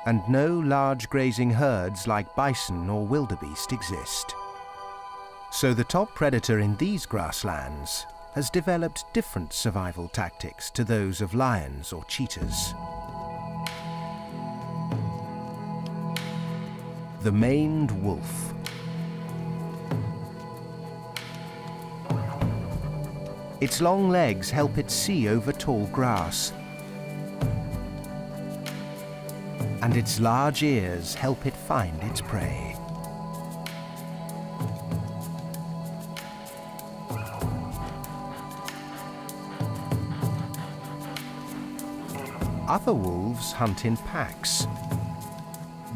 and no large grazing herds like bison or wildebeest exist. So the top predator in these grasslands has developed different survival tactics to those of lions or cheetahs. The maned wolf. Its long legs help it see over tall grass, and its large ears help it find its prey. Other wolves hunt in packs,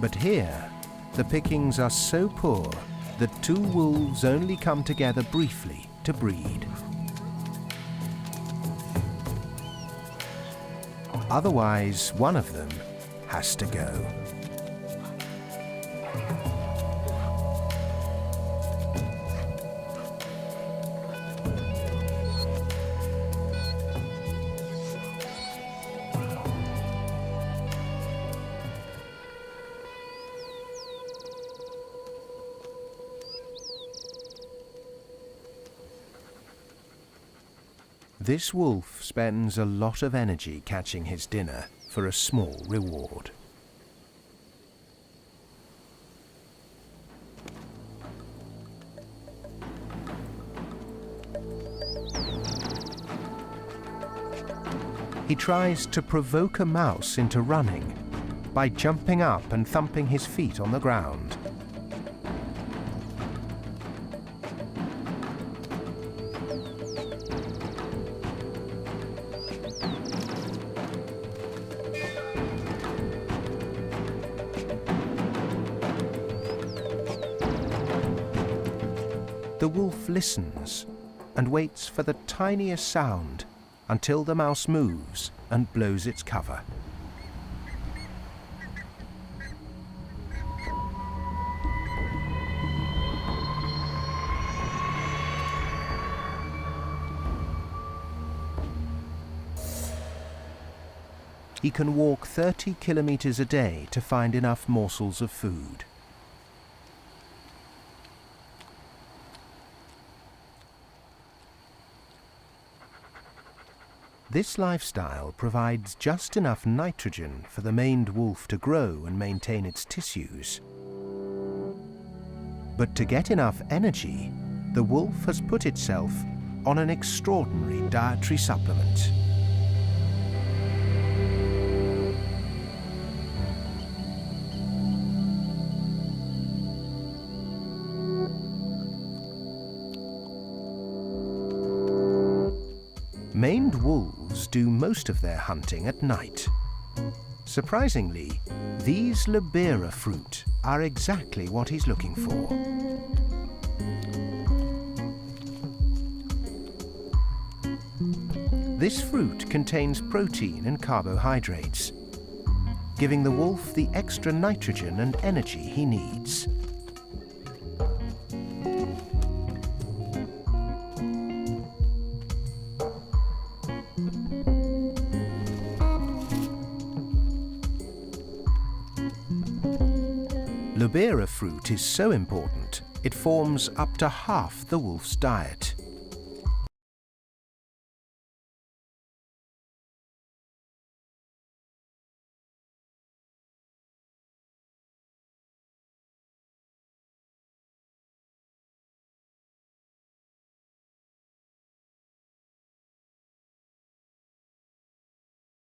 but here the pickings are so poor that two wolves only come together briefly to breed. Otherwise, one of them has to go. This wolf spends a lot of energy catching his dinner for a small reward. He tries to provoke a mouse into running by jumping up and thumping his feet on the ground. The wolf listens and waits for the tiniest sound until the mouse moves and blows its cover. He can walk 30 kilometers a day to find enough morsels of food. This lifestyle provides just enough nitrogen for the maned wolf to grow and maintain its tissues. But to get enough energy, the wolf has put itself on an extraordinary dietary supplement. Maned wolves do most of their hunting at night. Surprisingly, these Libera fruit are exactly what he's looking for. This fruit contains protein and carbohydrates, giving the wolf the extra nitrogen and energy he needs. Libera fruit is so important, it forms up to half the wolf's diet.